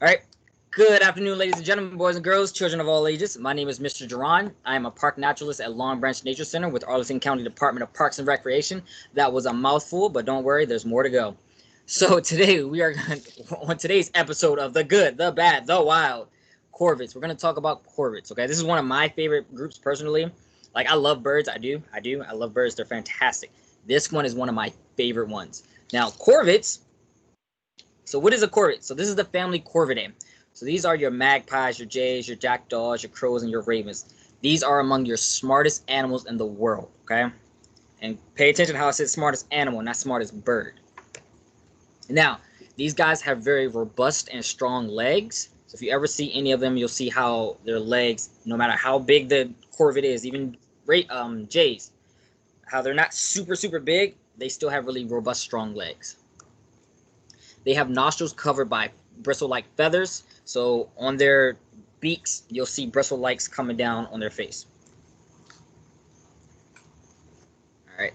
All right. Good afternoon, ladies and gentlemen, boys and girls, children of all ages. My name is Mr. Duran. I am a park naturalist at Long Branch Nature Center with Arlington County Department of Parks and Recreation. That was a mouthful, but don't worry, there's more to go. So today we are on today's episode of The Good, The Bad, The Wild, Corvids. We're going to talk about corvids, okay? This is one of my favorite groups personally. Like, I love birds. I do. I love birds. They're fantastic. This one is one of my favorite ones. Now, corvids. So what is a corvid? So this is the family Corvidae. So these are your magpies, your jays, your jackdaws, your crows, and your ravens. These are among your smartest animals in the world, okay? And pay attention to how I said smartest animal, not smartest bird. Now, these guys have very robust and strong legs. So if you ever see any of them, you'll see how their legs, no matter how big the corvid is, even jays, how they're not super big, they still have really robust, strong legs. They have nostrils covered by bristle-like feathers. So on their beaks, you'll see bristle-likes coming down on their face. All right.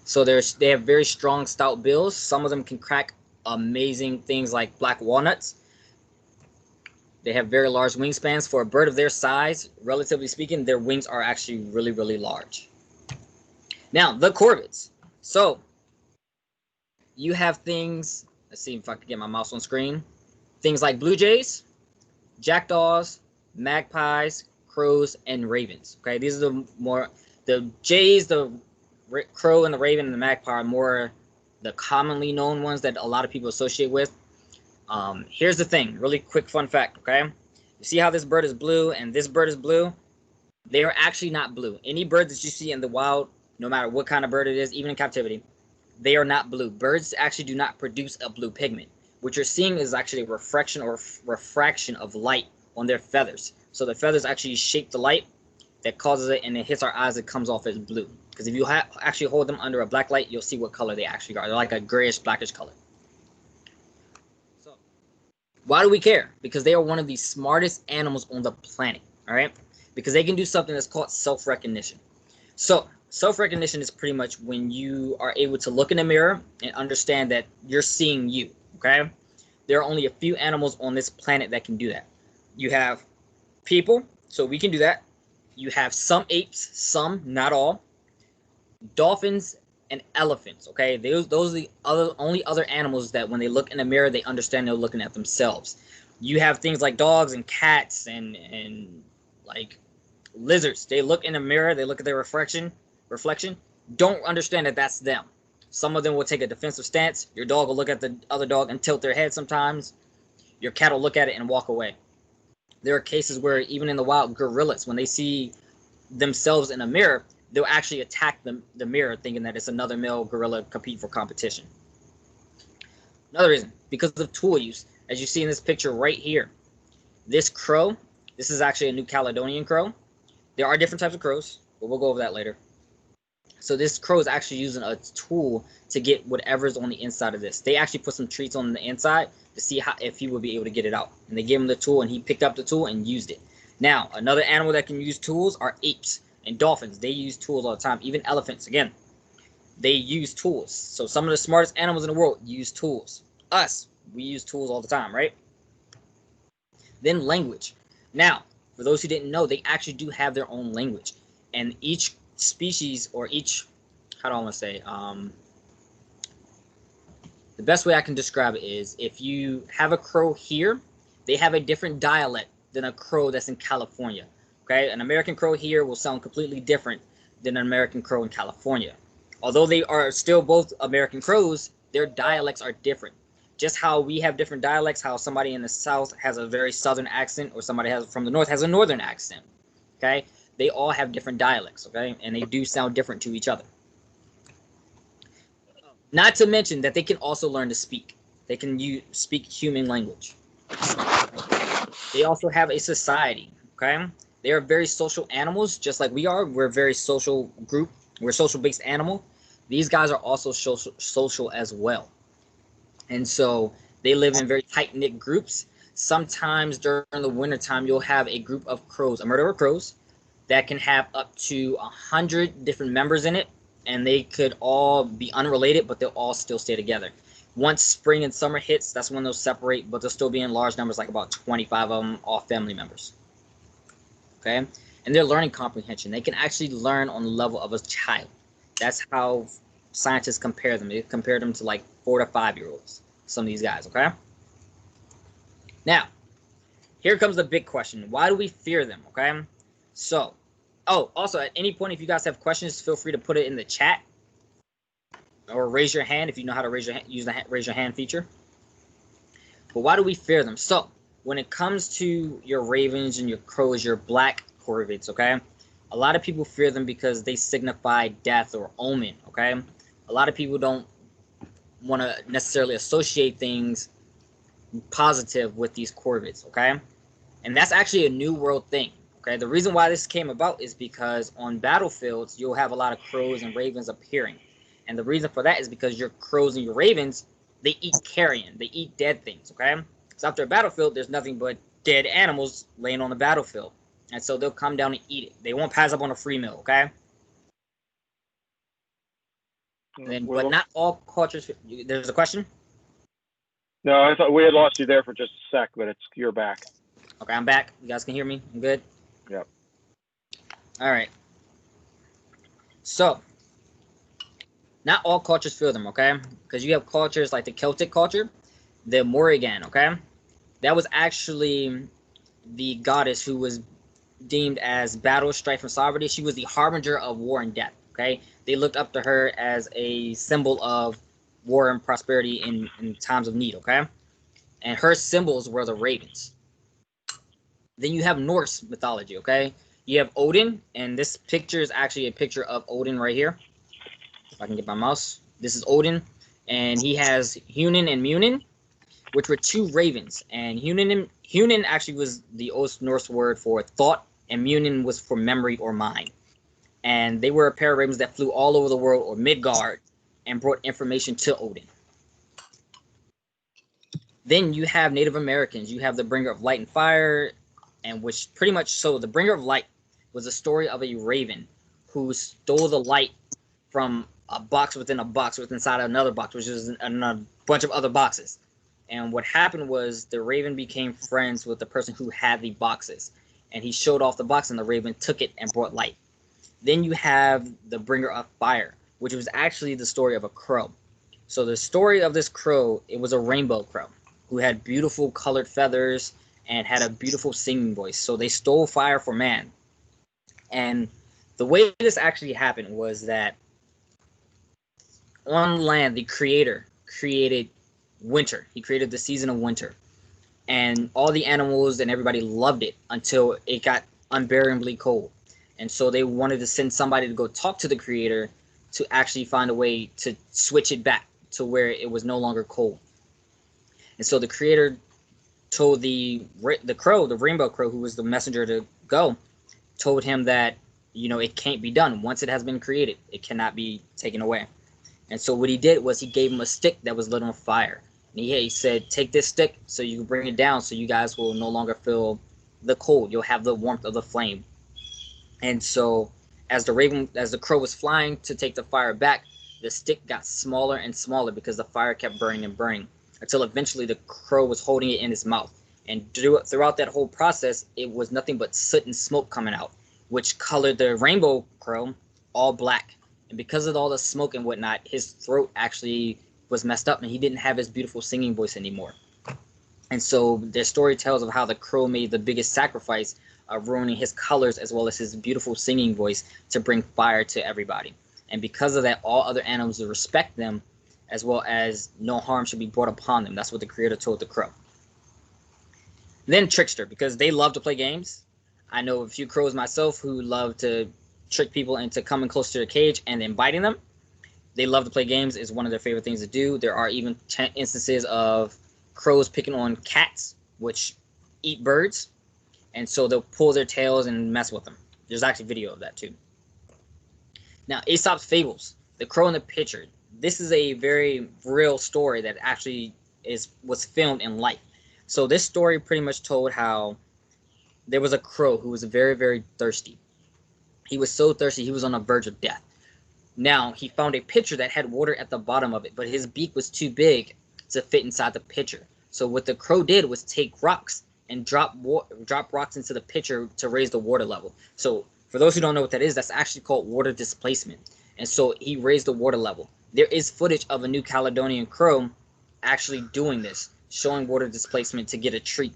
So they have very strong, stout bills. Some of them can crack amazing things like black walnuts. They have very large wingspans. For a bird of their size, relatively speaking, their wings are actually really large. Now, the corvids. So you have things. Let's see if I can get my mouse on screen. Things like blue jays, jackdaws, magpies, crows, and ravens. Okay, these are the jays, the crow, and the raven and the magpie are more the commonly known ones that a lot of people associate with. Here's the thing, really quick fun fact. Okay, you see how this bird is blue and this bird is blue? They are actually not blue. Any bird that you see in the wild, no matter what kind of bird it is, even in captivity, they are not blue. Birds actually do not produce a blue pigment. What you're seeing is actually a refraction or refraction of light on their feathers. So the feathers actually shape the light that causes it, and it hits our eyes. It comes off as blue. Because if you actually hold them under a black light, you'll see what color they actually are. They're like a grayish, blackish color. So why do we care? Because they are one of the smartest animals on the planet. All right? Because they can do something that's called self-recognition. So self-recognition is pretty much when you are able to look in the mirror and understand that you're seeing you. Okay, there are only a few animals on this planet that can do that. You have people, so we can do that. You have some apes, some, not all. Dolphins and elephants. Okay, those are the only other animals that when they look in the mirror, they understand they're looking at themselves. You have things like dogs and cats and like lizards. They look in the mirror, they look at their reflection, don't understand that that's them. Some of them will take a defensive stance. Your dog will look at the other dog and tilt their head sometimes. Your cat will look at it and walk away. There are cases where even in the wild, gorillas, when they see themselves in a mirror, they'll actually attack the mirror thinking that it's another male gorilla competing for competition. Another reason, because of tool use. As you see in this picture right here, this crow, this is actually a New Caledonian crow. There are different types of crows, but we'll go over that later. So this crow is actually using a tool to get whatever's on the inside of this. They actually put some treats on the inside to see if he would be able to get it out. And they gave him the tool, and he picked up the tool and used it. Now, another animal that can use tools are apes and dolphins. They use tools all the time. Even elephants, again, they use tools. So some of the smartest animals in the world use tools. Us, we use tools all the time, right? Then language. Now, for those who didn't know, they actually do have their own language. And each species, or each, how do I want to say, the best way I can describe it is if you have a crow here, they have a different dialect than a crow that's in California. Okay, an American crow here will sound completely different than an American crow in California. Although they are still both American crows, their dialects are different. Just how we have different dialects, how somebody in the South has a very Southern accent, or somebody from the North has a Northern accent. Okay, they all have different dialects, okay? And they do sound different to each other. Not to mention that they can also learn to speak. They can speak human language. They also have a society, okay? They are very social animals, just like we are. We're a very social group. We're a social-based animal. These guys are also social as well. And so they live in very tight-knit groups. Sometimes during the wintertime, you'll have a group of crows, a murder of crows, that can have up to 100 different members in it, and they could all be unrelated, but they'll all still stay together. Once spring and summer hits, that's when they'll separate, but they'll still be in large numbers, like about 25 of them, all family members. Okay? And their learning comprehension, they can actually learn on the level of a child. That's how scientists compare them. They compare them to like 4 to 5-year-olds, some of these guys, okay? Now, here comes the big question. Why do we fear them, okay? So, oh, also, at any point, if you guys have questions, feel free to put it in the chat. Or raise your hand if you know how to raise the raise your hand feature. But why do we fear them? So, when it comes to your ravens and your crows, your black corvids, okay? A lot of people fear them because they signify death or omen, okay? A lot of people don't want to necessarily associate things positive with these corvids, okay? And that's actually a new world thing, okay? The reason why this came about is because on battlefields, you'll have a lot of crows and ravens appearing. And the reason for that is because your crows and your ravens, they eat carrion. They eat dead things, okay? So after a battlefield, there's nothing but dead animals laying on the battlefield. And so they'll come down and eat it. They won't pass up on a free meal, okay? But not all cultures... There's a question? No, I thought we had lost you there for just a sec, but you're back. Okay, I'm back. You guys can hear me? I'm good? Yep. All right. So... not all cultures fear them, okay? Because you have cultures like the Celtic culture, the Morrigan, okay? That was actually the goddess who was deemed as battle, strife, and sovereignty. She was the harbinger of war and death, okay? They looked up to her as a symbol of war and prosperity in times of need, okay? And her symbols were the ravens. Then you have Norse mythology, okay? You have Odin, and this picture is actually a picture of Odin right here. If I can get my mouse. This is Odin, and he has Hunin and Munin, which were two ravens. And Hunin actually was the Old Norse word for thought, and Munin was for memory or mind. And they were a pair of ravens that flew all over the world, or Midgard, and brought information to Odin. Then you have Native Americans. You have the bringer of light and fire, and which pretty much, so the bringer of light was a story of a raven who stole the light from a box within a box within inside another box, which is a bunch of other boxes. And what happened was the raven became friends with the person who had the boxes, and he showed off the box, and the raven took it and brought light. Then you have the bringer of fire, which was actually the story of a crow. So the story of this crow, it was a rainbow crow who had beautiful colored feathers and had a beautiful singing voice. So they stole fire for man. And the way this actually happened was that on land, the creator created winter. He created the season of winter. And all the animals and everybody loved it until it got unbearably cold. And so they wanted to send somebody to go talk to the creator to actually find a way to switch it back to where it was no longer cold. And so the creator told the crow, the rainbow crow, who was the messenger to go, told him that, you know, it can't be done. Once it has been created, it cannot be taken away. And so what he did was he gave him a stick that was lit on fire. And he said, take this stick so you can bring it down so you guys will no longer feel the cold. You'll have the warmth of the flame. And so as the crow was flying to take the fire back, the stick got smaller and smaller because the fire kept burning and burning until eventually the crow was holding it in his mouth. And throughout that whole process, it was nothing but soot and smoke coming out, which colored the rainbow crow all black. And because of all the smoke and whatnot, his throat actually was messed up and he didn't have his beautiful singing voice anymore. And so their story tells of how the crow made the biggest sacrifice of ruining his colors as well as his beautiful singing voice to bring fire to everybody. And because of that, all other animals will respect them as well as no harm should be brought upon them. That's what the creator told the crow. Then trickster, because they love to play games. I know a few crows myself who love to trick people into coming close to their cage and then biting them. They love to play games. It's one of their favorite things to do. There are even instances of crows picking on cats, which eat birds. And so they'll pull their tails and mess with them. There's actually video of that too. Now, Aesop's Fables, The Crow and the Pitcher. This is a very real story that actually was filmed in life. So this story pretty much told how there was a crow who was very, very thirsty. He was so thirsty, he was on the verge of death. Now, he found a pitcher that had water at the bottom of it, but his beak was too big to fit inside the pitcher. So what the crow did was take rocks and drop rocks into the pitcher to raise the water level. So for those who don't know what that is, that's actually called water displacement. And so he raised the water level. There is footage of a New Caledonian crow actually doing this, showing water displacement to get a treat.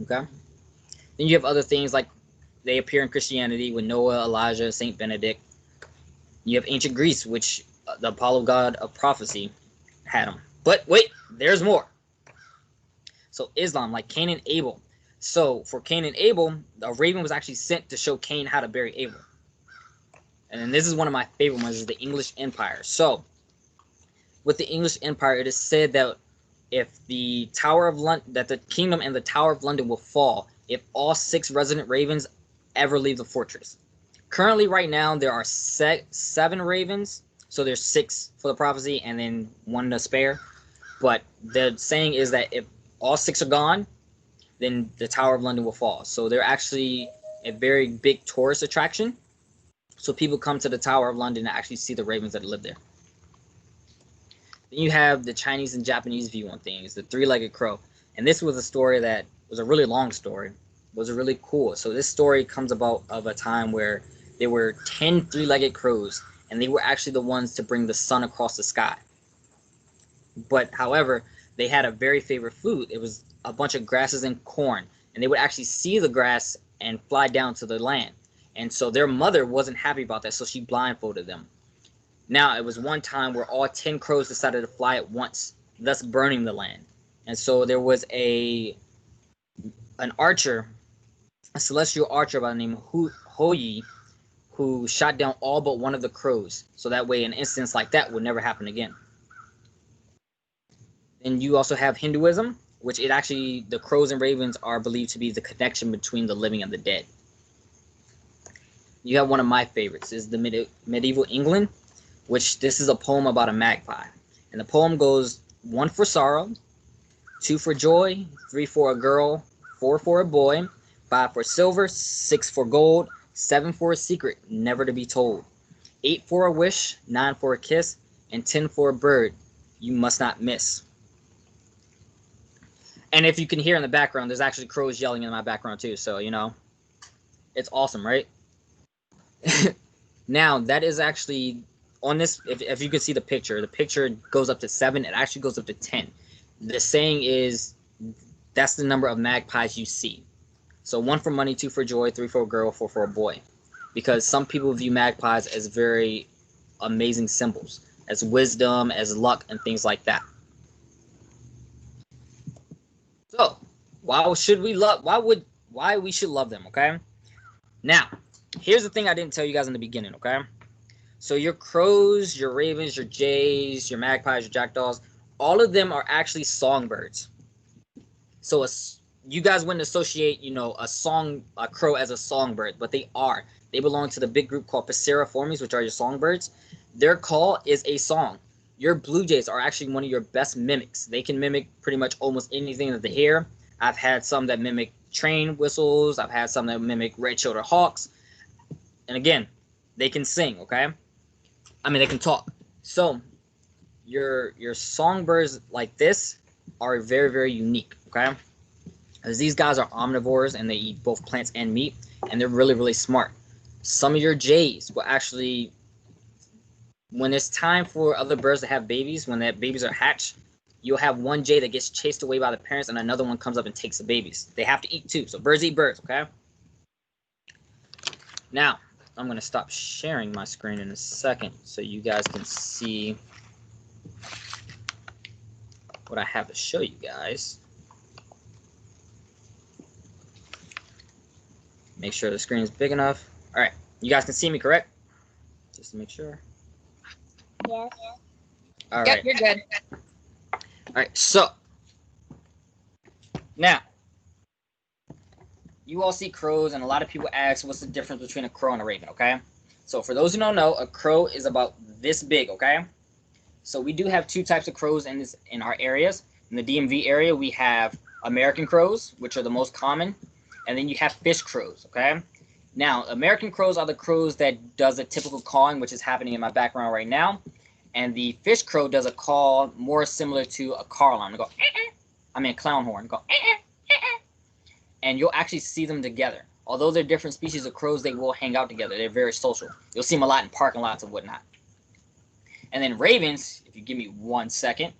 Okay? Then you have other things like they appear in Christianity with Noah, Elijah, Saint Benedict. You have ancient Greece, which the Apollo god of prophecy had them. But wait, there's more. So Islam, like Cain and Abel. So for Cain and Abel, a raven was actually sent to show Cain how to bury Abel. And then this is one of my favorite ones, is the English Empire. So with the English Empire, it is said that if the Tower of London, that the kingdom and the Tower of London will fall if all 6 resident ravens ever leave the fortress. Currently, right now, there are 7 ravens. So there's 6 for the prophecy and then 1 to spare. But the saying is that if all 6 are gone, then the Tower of London will fall. So they're actually a very big tourist attraction. So people come to the Tower of London to actually see the ravens that live there. Then you have the Chinese and Japanese view on things, the 3-legged crow. And this was a story that was a really long story. It was really cool. So this story comes about of a time where there were 10 3-legged crows, and they were actually the ones to bring the sun across the sky. But however, they had a very favorite food. It was a bunch of grasses and corn, and they would actually see the grass and fly down to the land. And so their mother wasn't happy about that, so she blindfolded them. Now, it was one time where all 10 crows decided to fly at once, thus burning the land. And so there was an archer, a celestial archer by the name of Hoyi, who shot down all but one of the crows. So that way an instance like that would never happen again. And you also have Hinduism, which the crows and ravens are believed to be the connection between the living and the dead. You have one of my favorites, is the medieval England, which this is a poem about a magpie. And the poem goes, 1 for sorrow, 2 for joy, 3 for a girl, 4 for a boy, 5 for silver, 6 for gold, 7 for a secret never to be told, 8 for a wish, 9 for a kiss, and 10 for a bird you must not miss. And if you can hear in the background, there's actually crows yelling in my background too. So, you know, it's awesome, right? Now, that is actually on this. If you can see the picture goes up to 7. It actually goes up to 10. The saying is that's the number of magpies you see. So 1 for money, 2 for joy, 3 for a girl, 4 for a boy. Because some people view magpies as very amazing symbols, as wisdom, as luck, and things like that. So, why we should love them, okay? Now, here's the thing I didn't tell you guys in the beginning, okay? So your crows, your ravens, your jays, your magpies, your jackdaws, all of them are actually songbirds. So you guys wouldn't associate, a crow as a songbird, but they are. They belong to the big group called Passeriformes, which are your songbirds. Their call is a song. Your blue jays are actually one of your best mimics. They can mimic pretty much almost anything that they hear. I've had some that mimic train whistles. I've had some that mimic red-shouldered hawks. And again, they can sing, okay? I mean, they can talk. So your songbirds like this are very, very unique, okay? Because these guys are omnivores and they eat both plants and meat, and they're really, really smart. Some of your jays will actually, when it's time for other birds to have babies, when their babies are hatched, you'll have one jay that gets chased away by the parents and another one comes up and takes the babies. They have to eat too. So birds eat birds, okay? Now, I'm going to stop sharing my screen in a second so you guys can see what I have to show you guys. Make sure the screen is big enough. All right, you guys can see me, correct? Just to make sure. Yes. All Yep, right. you're good. All right, so now you all see crows, and a lot of people ask, what's the difference between a crow and a raven, okay? So for those who don't know, a crow is about this big, okay? So we do have 2 types of crows in our areas. In the DMV area, we have American crows, which are the most common, and then you have fish crows, okay? Now, American crows are the crows that does a typical cawing, which is happening in my background right now. And the fish crow does a call more similar to a car alarm. They go, I mean a clown horn. Go, and you'll actually see them together. Although they're different species of crows, they will hang out together. They're very social. You'll see them a lot in parking lots and whatnot. And then ravens, if you give me 1 second.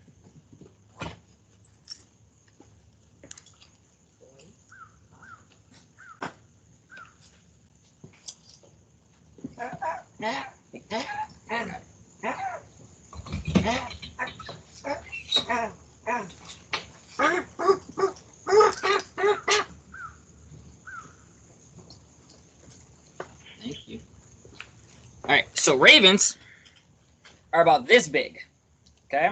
Thank you. All right, so ravens are about this big, okay?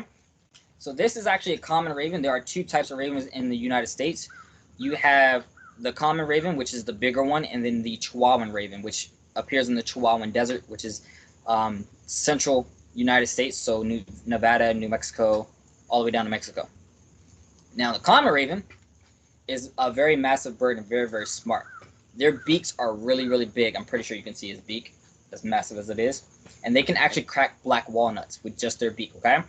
So this is actually a common raven. There are 2 types of ravens in the United States. You have the common raven, which is the bigger one, and then the Chihuahuan raven, which appears in the Chihuahuan Desert, which is central United States, so Nevada, New Mexico, all the way down to Mexico. Now, the common raven is a very massive bird and very, very smart. Their beaks are really, really big. I'm pretty sure you can see his beak, as massive as it is. And they can actually crack black walnuts with just their beak, okay?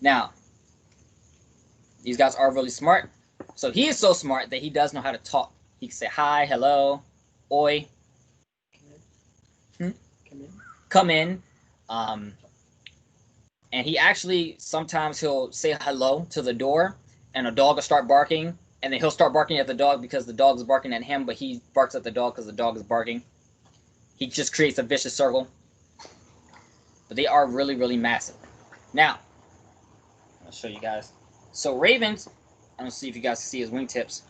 Now, these guys are really smart. So he is so smart that he does know how to talk. He can say hi, hello, oi, come in. And he actually, sometimes he'll say hello to the door, and a dog will start barking, and then he'll start barking at the dog because the dog is barking at him, but he barks at the dog because the dog is barking. He just creates a vicious circle. But they are really, really massive. Now, I'll show you guys. So ravens, I don't see if you guys see his wingtips.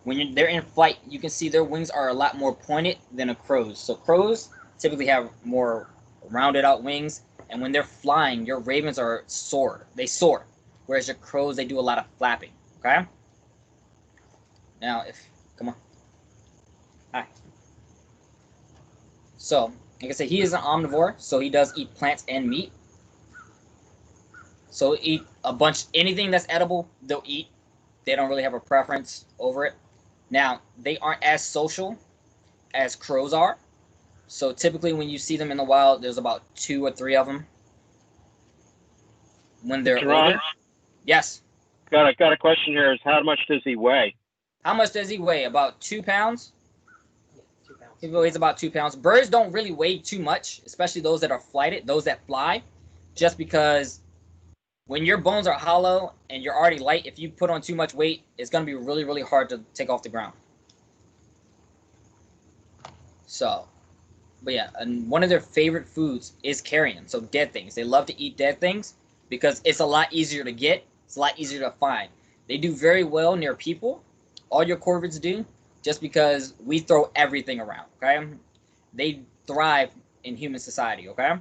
When they're in flight, you can see their wings are a lot more pointed than a crow's. So crows typically have more rounded out wings, and when they're flying, your ravens are soar. They soar, whereas your crows, they do a lot of flapping. Okay. Now, come on, hi. So, like I said, he is an omnivore, so he does eat plants and meat. So eat a bunch, anything that's edible, they'll eat. They don't really have a preference over it. Now, they aren't as social as crows are. So typically when you see them in the wild, there's about 2 or 3 of them. When they're older. Yes. Got a question here. Is how much does he weigh? How much does he weigh? About 2 pounds? 2 pounds. He weighs about 2 pounds. Birds don't really weigh too much, especially those that are flighted, those that fly, just because when your bones are hollow and you're already light, if you put on too much weight, it's going to be really, really hard to take off the ground. So, but yeah, and one of their favorite foods is carrion, so dead things. They love to eat dead things because it's a lot easier to get. It's a lot easier to find. They do very well near people. All your corvids do, just because we throw everything around, okay? They thrive in human society, okay?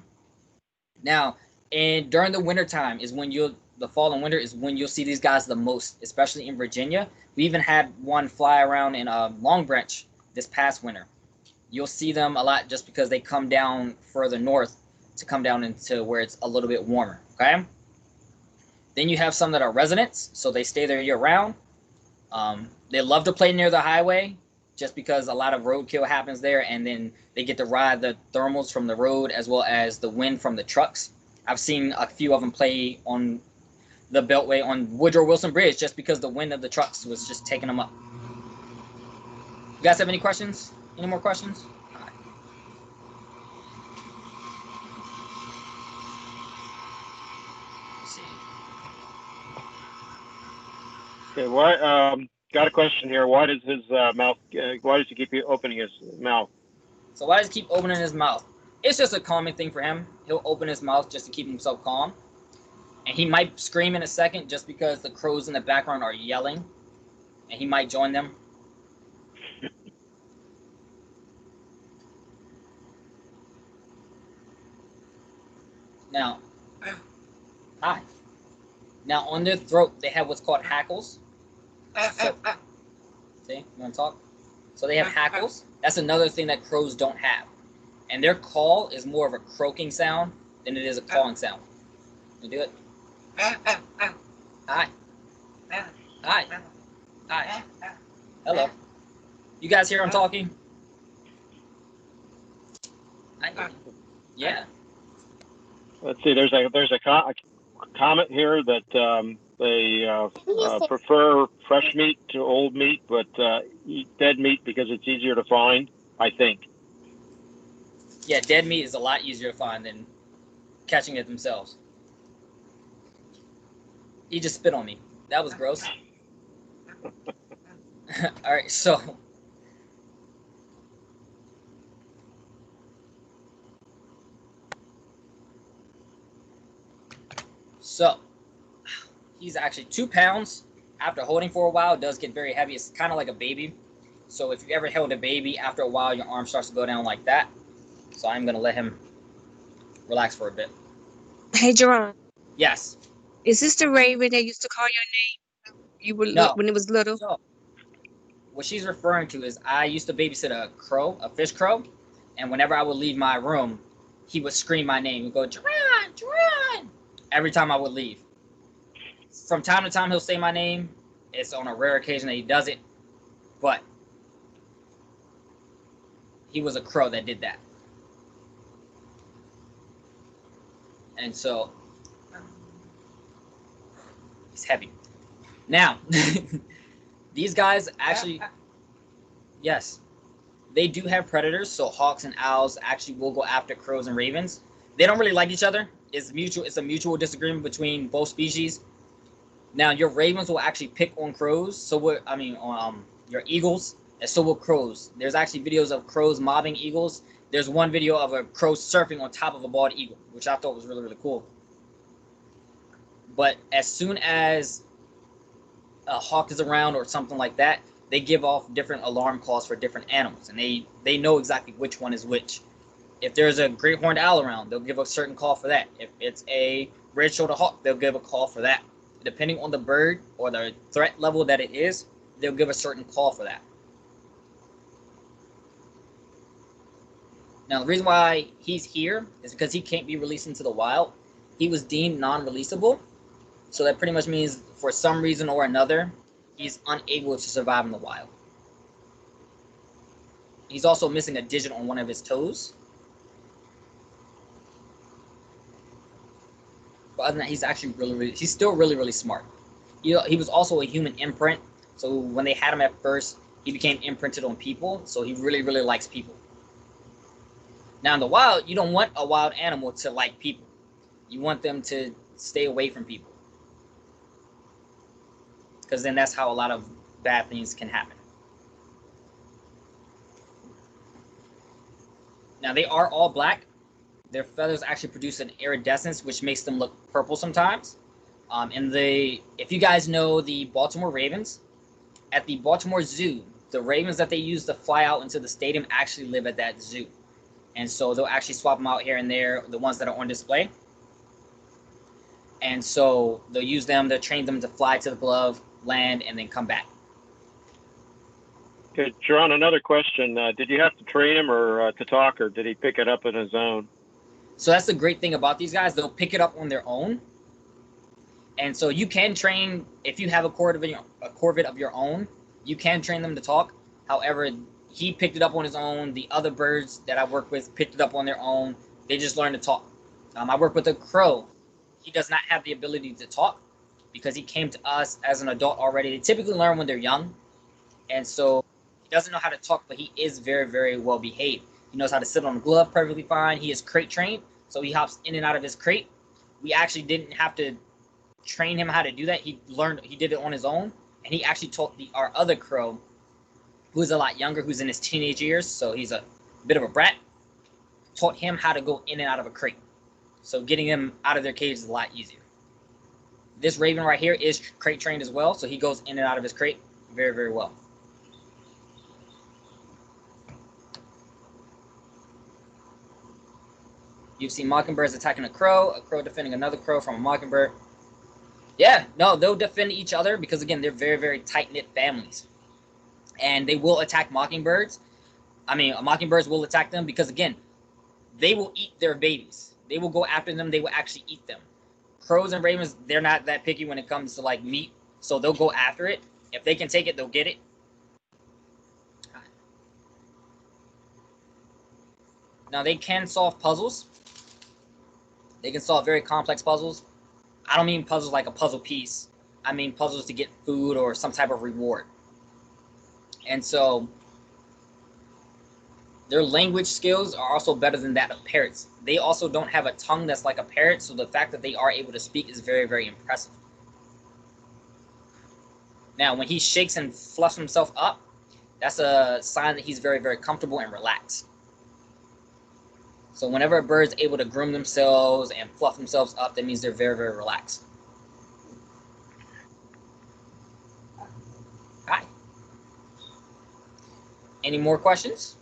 Now, and during the winter time is when the fall and winter is when you'll see these guys the most, especially in Virginia. We even had one fly around in Long Branch this past winter. You'll see them a lot just because they come down further north to come down into where it's a little bit warmer, okay? Then you have some that are residents, so they stay there year-round. They love to play near the highway just because a lot of roadkill happens there, and then they get to ride the thermals from the road as well as the wind from the trucks. I've seen a few of them play on the Beltway on Woodrow Wilson Bridge just because the wind of the trucks was just taking them up. You guys have any questions? Any more questions? All right. Let's see. Okay, what? Got a question here. Why does his mouth? Why does he keep opening his mouth? So why does he keep opening his mouth? It's just a calming thing for him. He'll open his mouth just to keep himself calm. And he might scream in a second just because the crows in the background are yelling. And he might join them. Now, hi. Now on their throat, they have what's called hackles. So, see, you want to talk? So they have hackles. That's another thing that crows don't have. And their call is more of a croaking sound than it is a calling sound. You do it? Hi. Hi. Hi. Hello. You guys hear him talking? Yeah. Let's see. There's a comment here that they prefer fresh meat to old meat, but eat dead meat because it's easier to find. I think. Yeah, dead meat is a lot easier to find than catching it themselves. He just spit on me. That was gross. All right, so he's actually 2 pounds. After holding for a while, it does get very heavy. It's kind of like a baby. So if you ever held a baby, after a while, your arm starts to go down like that. So I'm gonna let him relax for a bit. Hey, Jerome. Yes. Is this the raven that used to call your name? You were No. when it was little. So what she's referring to is I used to babysit a crow, a fish crow, and whenever I would leave my room, he would scream my name and go, Jerron, Jerron, every time I would leave. From time to time, he'll say my name. It's on a rare occasion that he does it, but he was a crow that did that. And so he's heavy. Now, these guys actually, yes, they do have predators. So hawks and owls actually will go after crows and ravens. They don't really like each other. It's mutual. It's a mutual disagreement between both species. Now, your ravens will actually pick on crows. So what? I mean, on your eagles, and so will crows. There's actually videos of crows mobbing eagles. There's one video of a crow surfing on top of a bald eagle, which I thought was really, really cool. But as soon as a hawk is around or something like that, they give off different alarm calls for different animals, and they know exactly which one is which. If there's a great horned owl around, they'll give a certain call for that. If it's a red-shouldered hawk, they'll give a call for that. Depending on the bird or the threat level that it is, they'll give a certain call for that. Now, the reason why he's here is because he can't be released into the wild. He was deemed non-releasable, so that pretty much means for some reason or another, he's unable to survive in the wild. He's also missing a digit on one of his toes. But other than that, he's actually he's still really, really smart. He was also a human imprint, so when they had him at first, he became imprinted on people, so he really, really likes people. Now, in the wild, you don't want a wild animal to like people. You want them to stay away from people, because then that's how a lot of bad things can happen. Now, they are all black. Their feathers actually produce an iridescence, which makes them look purple sometimes. If you guys know the Baltimore Ravens, at the Baltimore Zoo, the ravens that they use to fly out into the stadium actually live at that zoo. And so they'll actually swap them out here and there, the ones that are on display. And so they'll use them to train them to fly to the glove, land, and then come back. Okay, Jerron, another question. Did you have to train him or to talk, or did he pick it up on his own? So that's the great thing about these guys. They'll pick it up on their own. And so you can train, if you have a Corvid of your own, you can train them to talk. However, he picked it up on his own. The other birds that I work with picked it up on their own. They just learned to talk. I work with a crow. He does not have the ability to talk because he came to us as an adult already. They typically learn when they're young. And so he doesn't know how to talk, but he is very, very well behaved. He knows how to sit on a glove perfectly fine. He is crate trained, so he hops in and out of his crate. We actually didn't have to train him how to do that. He did it on his own, and he actually taught our other crow, who's a lot younger, who's in his teenage years, so he's a bit of a brat, taught him how to go in and out of a crate. So getting him out of their cage is a lot easier. This raven right here is crate trained as well, so he goes in and out of his crate very, very well. You've seen mockingbirds attacking a crow defending another crow from a mockingbird. Yeah, no, they'll defend each other because, again, they're very, very tight-knit families. And they will attack mockingbirds. Mockingbirds will attack them because, again, they will eat their babies. They will go after them. They will actually eat them. Crows and ravens, they're not that picky when it comes to, like, meat. So they'll go after it. If they can take it, they'll get it. Now, they can solve puzzles. They can solve very complex puzzles. I don't mean puzzles like a puzzle piece. I mean puzzles to get food or some type of reward. And so their language skills are also better than that of parrots. They also don't have a tongue that's like a parrot, so the fact that they are able to speak is very, very impressive. Now, when he shakes and fluffs himself up, that's a sign that he's very, very comfortable and relaxed. So whenever a bird's able to groom themselves and fluff themselves up, that means they're very, very relaxed. Hi. Any more questions?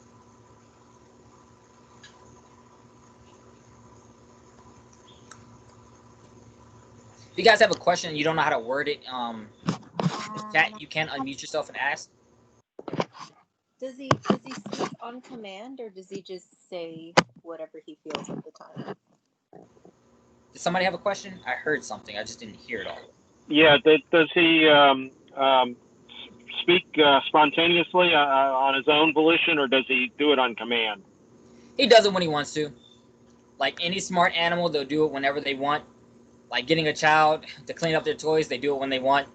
If you guys have a question and you don't know how to word it, chat, you can unmute yourself and ask. Does he speak on command, or does he just say whatever he feels at the time? Did somebody have a question? I heard something. I just didn't hear it all. Yeah. Does he speak spontaneously on his own volition, or does he do it on command? He does it when he wants to. Like any smart animal, they'll do it whenever they want. Like getting a child to clean up their toys, they do it when they want.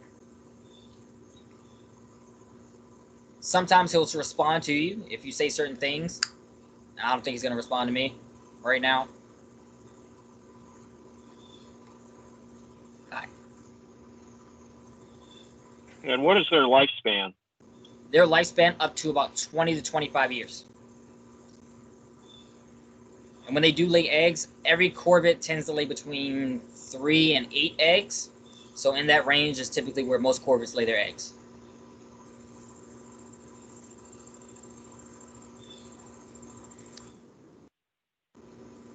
Sometimes he'll respond to you if you say certain things. I don't think he's going to respond to me right now. Hi. And what is their lifespan? Their lifespan up to about 20 to 25 years. And when they do lay eggs, every corvid tends to lay between 3 and 8 eggs. So in that range is typically where most corvids lay their eggs.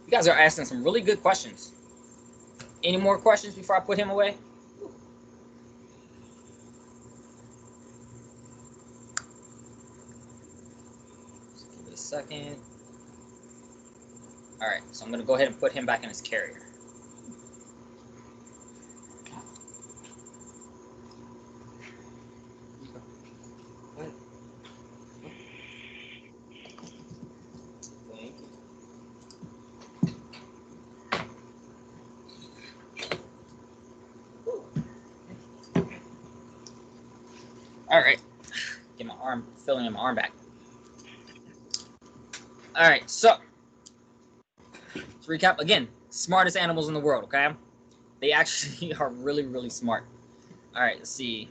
You guys are asking some really good questions. Any more questions before I put him away? Just give it a second. All right, so I'm going to go ahead and put him back in his carrier. All right, get my arm, filling in my arm back. All right, so to recap again, smartest animals in the world. Okay, they actually are really, really smart. All right, let's see.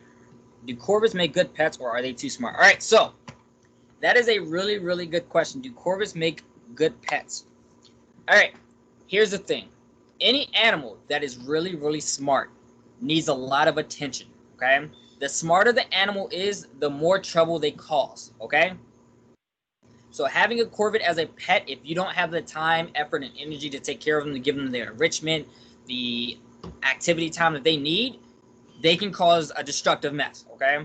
Do corvids make good pets, or are they too smart? All right, so that is a really, really good question. Do corvids make good pets? All right, here's the thing. Any animal that is really, really smart needs a lot of attention. Okay. The smarter the animal is, the more trouble they cause, okay? So having a corvid as a pet, if you don't have the time, effort, and energy to take care of them, to give them the enrichment, the activity time that they need, they can cause a destructive mess, okay?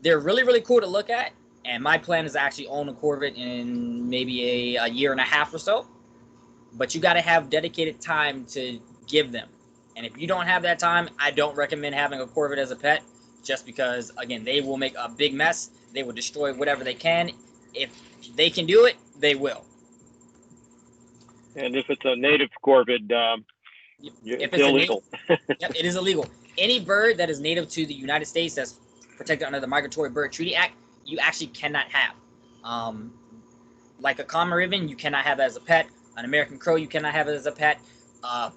They're really, really cool to look at, and my plan is to actually own a corvid in maybe a year and a half or so. But you got to have dedicated time to give them. And if you don't have that time, I don't recommend having a corvid as a pet, just because, again, they will make a big mess. They will destroy whatever they can. If they can do it, they will. And if it's a native corvid, it's illegal. Yep, it is illegal. Any bird that is native to the United States that's protected under the Migratory Bird Treaty Act, you actually cannot have. Like a common raven, you cannot have that as a pet. An American crow, you cannot have it as a pet.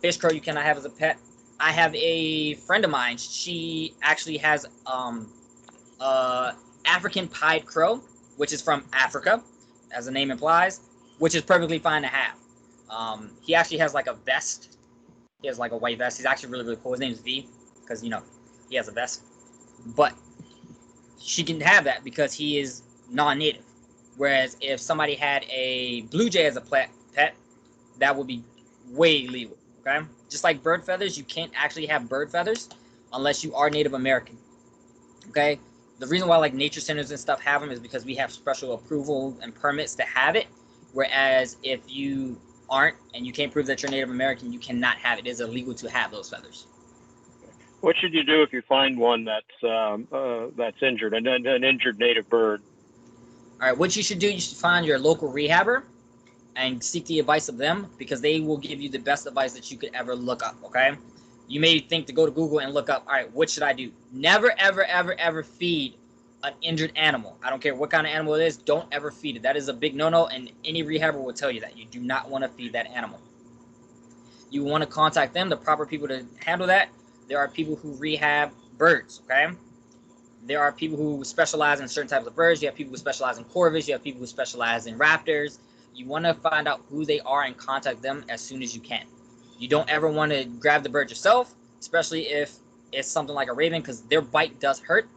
Fish crow, you cannot have as a pet. I have a friend of mine. She actually has African pied crow, which is from Africa, as the name implies, which is perfectly fine to have. He actually has like a vest. He has like a white vest. He's actually really, really cool. His name is V, because, you know, he has a vest. But she can have that because he is non-native. Whereas if somebody had a blue jay as a pet, that would be way illegal. Okay, just like bird feathers, you can't actually have bird feathers unless you are Native American. Okay, the reason why like nature centers and stuff have them is because we have special approval and permits to have it. Whereas if you aren't and you can't prove that you're Native American, you cannot have it. It is illegal to have those feathers. What should you do if you find one that's injured, an injured native bird? All right, what you should do, you should find your local rehabber, and seek the advice of them, because they will give you the best advice that you could ever look up, okay? You may think to go to Google and look up, all right, what should I do? Never, ever, ever, ever feed an injured animal. I don't care what kind of animal it is. Don't ever feed it. That is a big no-no, and any rehabber will tell you that. You do not want to feed that animal. You want to contact them, the proper people to handle that. There are people who rehab birds, okay? There are people who specialize in certain types of birds. You have people who specialize in corvids. You have people who specialize in raptors. You want to find out who they are and contact them as soon as you can. You don't ever want to grab the bird yourself, especially if it's something like a raven, because their bite does hurt.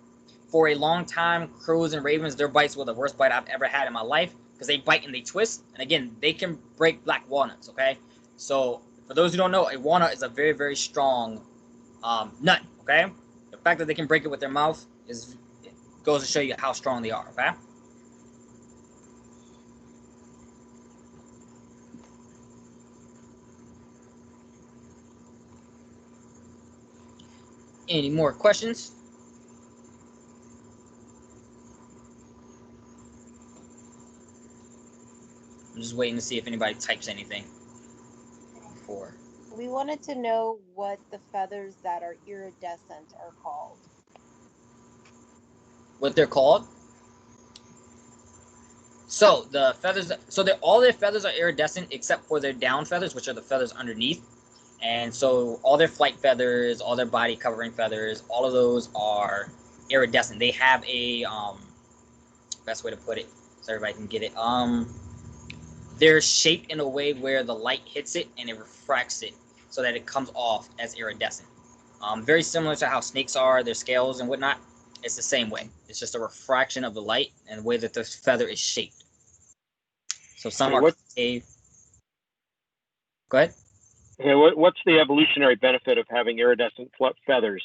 For a long time, crows and ravens, their bites were the worst bite I've ever had in my life, because they bite and they twist. And again, they can break black walnuts, okay? So for those who don't know, a walnut is a very, very strong nut, okay? The fact that they can break it with their mouth goes to show you how strong they are, okay? Any more questions? I'm just waiting to see if anybody types anything before. We wanted to know what the feathers that are iridescent are called. What they're called? So the feathers, all their feathers are iridescent except for their down feathers, which are the feathers underneath. And so all their flight feathers, all their body covering feathers, all of those are iridescent. They have a best way to put it so everybody can get it. They're shaped in a way where the light hits it and it refracts it so that it comes off as iridescent. Very similar to how snakes are, their scales and whatnot. It's the same way. It's just a refraction of the light and the way that the feather is shaped. So some are concave. Go ahead. Yeah, what's the evolutionary benefit of having iridescent feathers?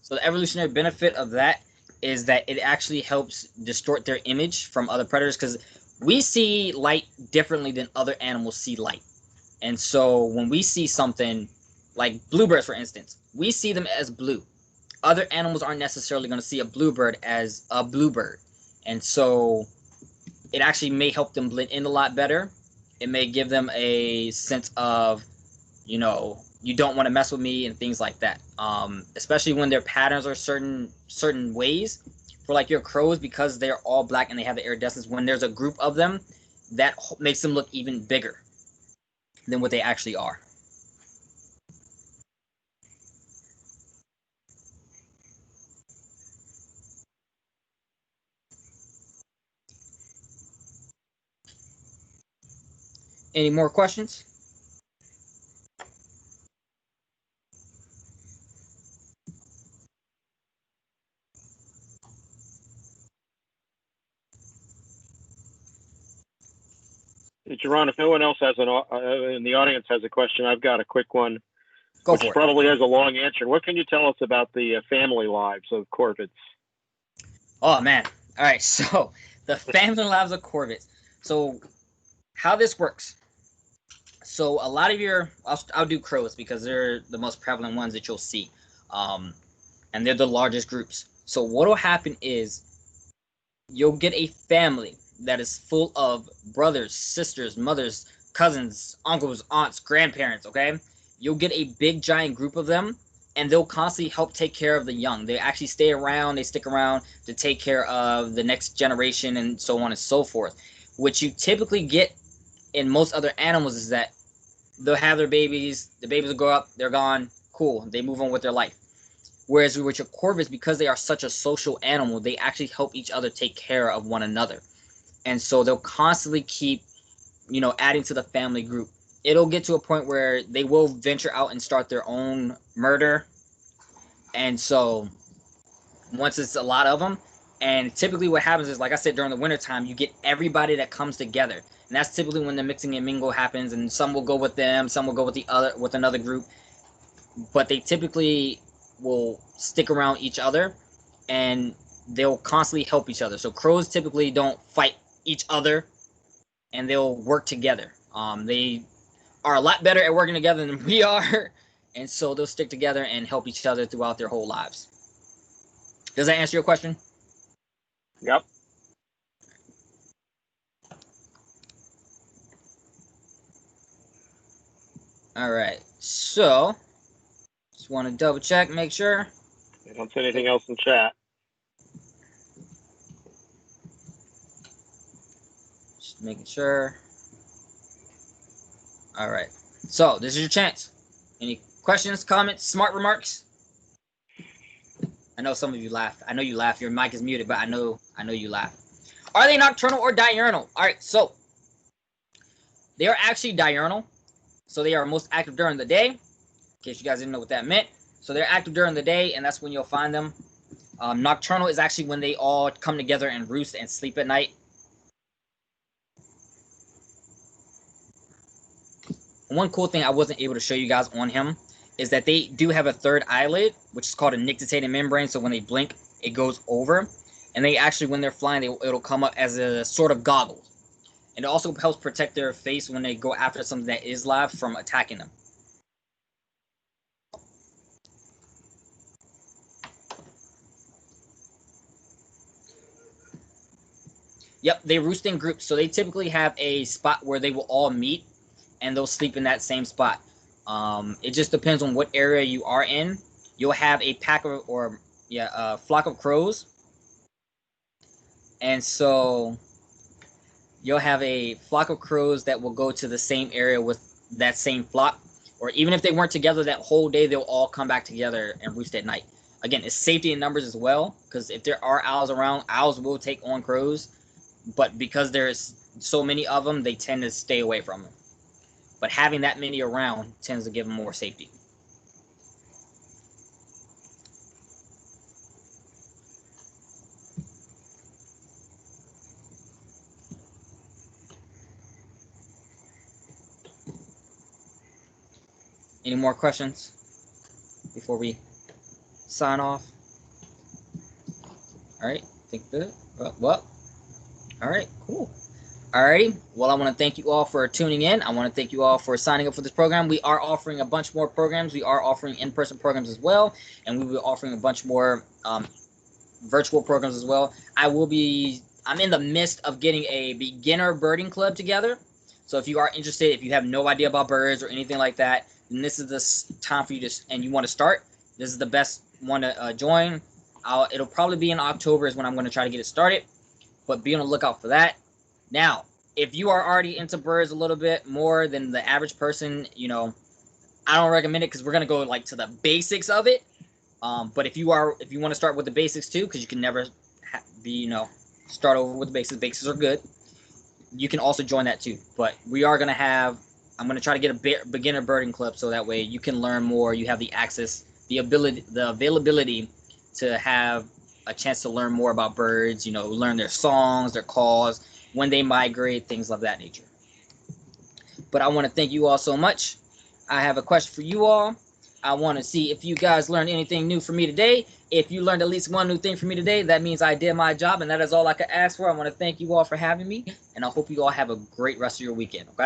So the evolutionary benefit of that is that it actually helps distort their image from other predators, because we see light differently than other animals see light. And so when we see something like bluebirds, for instance, we see them as blue. Other animals aren't necessarily going to see a bluebird as a bluebird. And so it actually may help them blend in a lot better. It may give them a sense of, you know, you don't want to mess with me and things like that. Especially when their patterns are certain ways. For like your crows, because they're all black and they have the iridescence, when there's a group of them, that makes them look even bigger than what they actually are. Any more questions? Jerron, if no one else has in the audience has a question, I've got a quick one, Go which for it. probably has a long answer. What can you tell us about the family lives of corvids? Oh man! All right, so the family lives of corvids. So how this works? So a lot of I'll do crows because they're the most prevalent ones that you'll see, and they're the largest groups. So what will happen is you'll get a family that is full of brothers, sisters, mothers, cousins, uncles, aunts, grandparents, okay? You'll get a big giant group of them, and they'll constantly help take care of the young. They actually stick around to take care of the next generation and so on and so forth. What you typically get in most other animals is that they'll have their babies, the babies will grow up, they're gone, cool, they move on with their life. Whereas with your corvids, because they are such a social animal, they actually help each other take care of one another. And so they'll constantly keep, adding to the family group. It'll get to a point where they will venture out and start their own murder. And so once it's a lot of them, and typically what happens is, like I said, during the wintertime, you get everybody that comes together. And that's typically when the mixing and mingle happens, and some will go with them, some will go with another group. But they typically will stick around each other, and they'll constantly help each other. So crows typically don't fight each other, and they'll work together. They are a lot better at working together than we are, and so they'll stick together and help each other throughout their whole lives. Does that answer your question? Yep. All right. So, just want to double check, make sure. I don't see anything else in chat. Just making sure. All right. So, this is your chance. Any questions, comments, smart remarks? I know some of you laughed. I know you laugh. Your mic is muted, but I know you laugh. Are they nocturnal or diurnal? All right. So, they are actually diurnal. So, they are most active during the day. In case you guys didn't know what that meant. So, they're active during the day, and that's when you'll find them. Nocturnal is actually when they all come together and roost and sleep at night. One cool thing I wasn't able to show you guys on him is that they do have a third eyelid, which is called a nictitating membrane. So when they blink, it goes over. And they actually, when they're flying, it'll come up as a sort of goggles. And it also helps protect their face when they go after something that is live from attacking them. Yep, they roost in groups. So they typically have a spot where they will all meet, and they'll sleep in that same spot. It just depends on what area you are in. You'll have a pack of, a flock of crows. And so you'll have a flock of crows that will go to the same area with that same flock. Or even if they weren't together that whole day, they'll all come back together and roost at night. Again, it's safety in numbers as well, because if there are owls around, owls will take on crows. But because there's so many of them, they tend to stay away from them. But having that many around tends to give them more safety. Any more questions before we sign off? All right, think good. Well, all right, cool. Alrighty, well, I want to thank you all for tuning in. I want to thank you all for signing up for this program. We are offering a bunch more programs. We are offering in-person programs as well, and we will be offering a bunch more virtual programs as well. I'm in the midst of getting a beginner birding club together. So if you are interested, if you have no idea about birds or anything like that, then this is the time for you and you want to start, this is the best one to join. It'll probably be in October is when I'm going to try to get it started, but be on the lookout for that. Now, if you are already into birds a little bit more than the average person, I don't recommend it because we're gonna go like to the basics of it. But if you want to start with the basics too, because you can never start over with the basics. Basics are good. You can also join that too. But I'm gonna try to get a beginner birding club so that way you can learn more. You have the access, the availability to have a chance to learn more about birds. Learn their songs, their calls, when they migrate, things of that nature. But I want to thank you all so much. I have a question for you all. I want to see if you guys learned anything new from me today. If you learned at least one new thing from me today, that means I did my job, and that is all I could ask for. I want to thank you all for having me, and I hope you all have a great rest of your weekend. Okay?